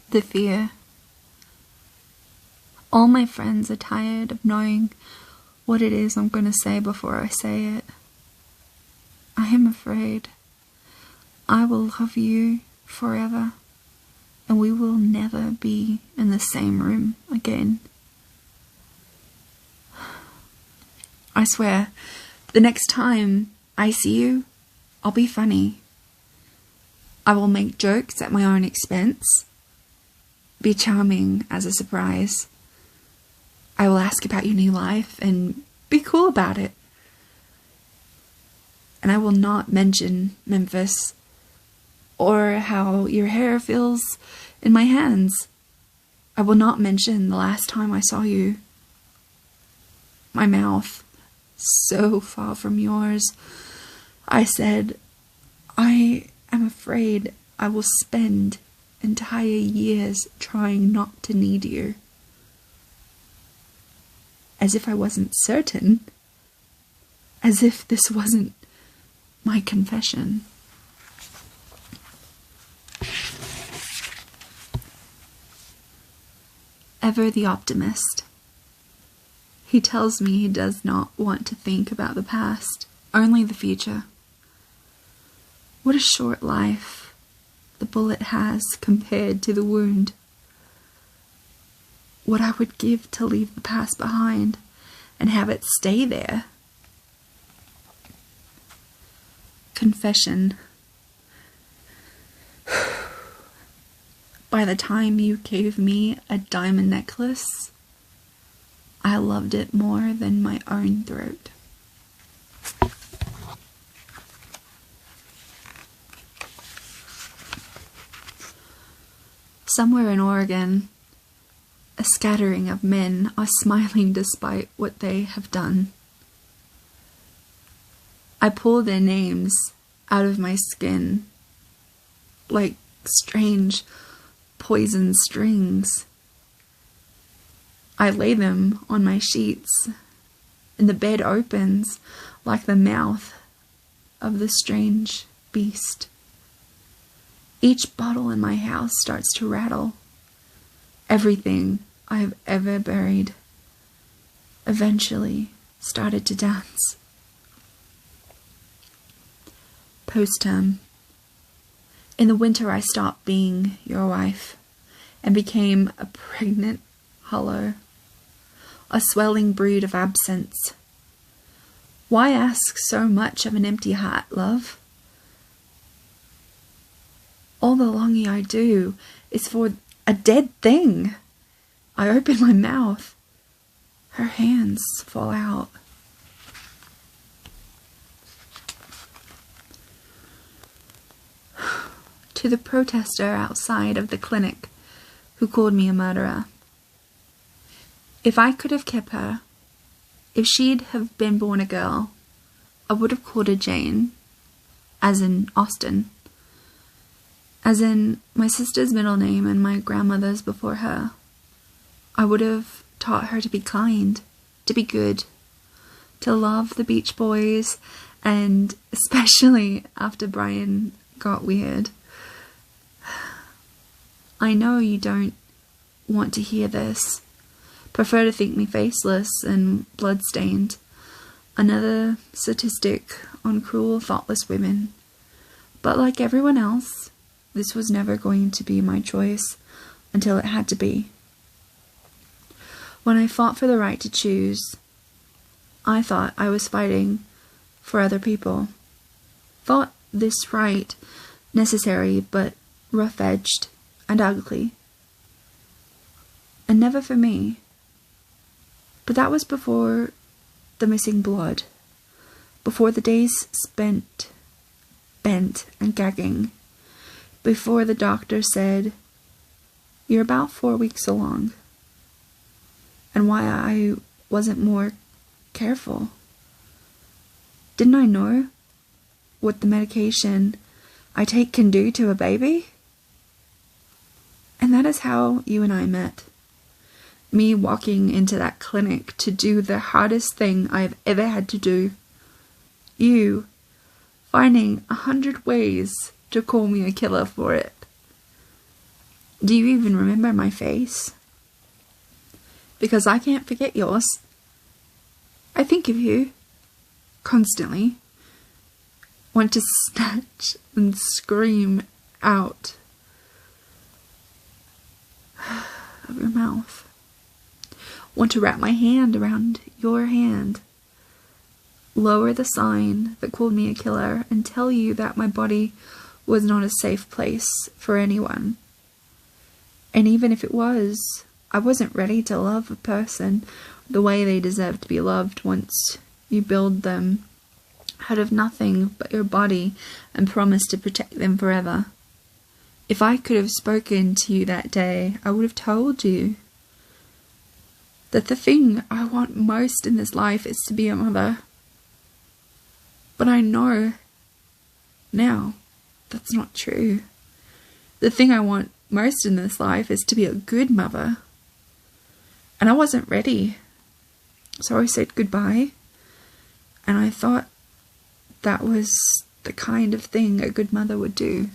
the fear. All my friends are tired of knowing what it is I'm going to say before I say it. I am afraid. I will love you forever, and we will never be in the same room again. I swear, the next time I see you, I'll be funny. I will make jokes at my own expense, be charming as a surprise. I will ask about your new life and be cool about it. And I will not mention Memphis or how your hair feels in my hands. I will not mention the last time I saw you. My mouth, so far from yours. I said, I am afraid I will spend entire years trying not to need you. As if I wasn't certain. As if this wasn't my confession. Ever the optimist. He tells me he does not want to think about the past, only the future. What a short life the bullet has compared to the wound. What I would give to leave the past behind and have it stay there. Confession. By the time you gave me a diamond necklace, I loved it more than my own throat. Somewhere in Oregon, a scattering of men are smiling despite what they have done. I pull their names out of my skin like strange poison strings. I lay them on my sheets, and the bed opens like the mouth of the strange beast. Each bottle in my house starts to rattle. Everything I have ever buried eventually started to dance. Post-term. In the winter I stopped being your wife and became a pregnant hollow, a swelling brood of absence. Why ask so much of an empty heart, love? All the longing I do is for a dead thing. I open my mouth. Her hands fall out. To the protester outside of the clinic who called me a murderer. If I could have kept her, if she'd have been born a girl, I would have called her Jane, as in Austen, as in my sister's middle name and my grandmother's before her. I would have taught her to be kind, to be good, to love the Beach Boys, and especially after Brian got weird. I know you don't want to hear this. Prefer to think me faceless and blood-stained. Another statistic on cruel, thoughtless women. But like everyone else, this was never going to be my choice until it had to be. When I fought for the right to choose, I thought I was fighting for other people. Thought this right necessary but rough-edged and ugly. And never for me. But that was before the missing blood. Before the days spent bent and gagging. Before the doctor said, "You're about 4 weeks along." And why I wasn't more careful. Didn't I know what the medication I take can do to a baby? And that is how you and I met. Me walking into that clinic to do the hardest thing I have ever had to do. You finding 100 ways to call me a killer for it. Do you even remember my face? Because I can't forget yours. I think of you constantly. Want to snatch and scream out of your mouth. Want to wrap my hand around your hand. Lower the sign that called me a killer and tell you that my body was not a safe place for anyone. And even if it was, I wasn't ready to love a person the way they deserve to be loved once you build them out of nothing but your body and promise to protect them forever. If I could have spoken to you that day, I would have told you that the thing I want most in this life is to be a mother. But I know now that's not true. The thing I want most in this life is to be a good mother. And I wasn't ready. So I said goodbye. And I thought that was the kind of thing a good mother would do.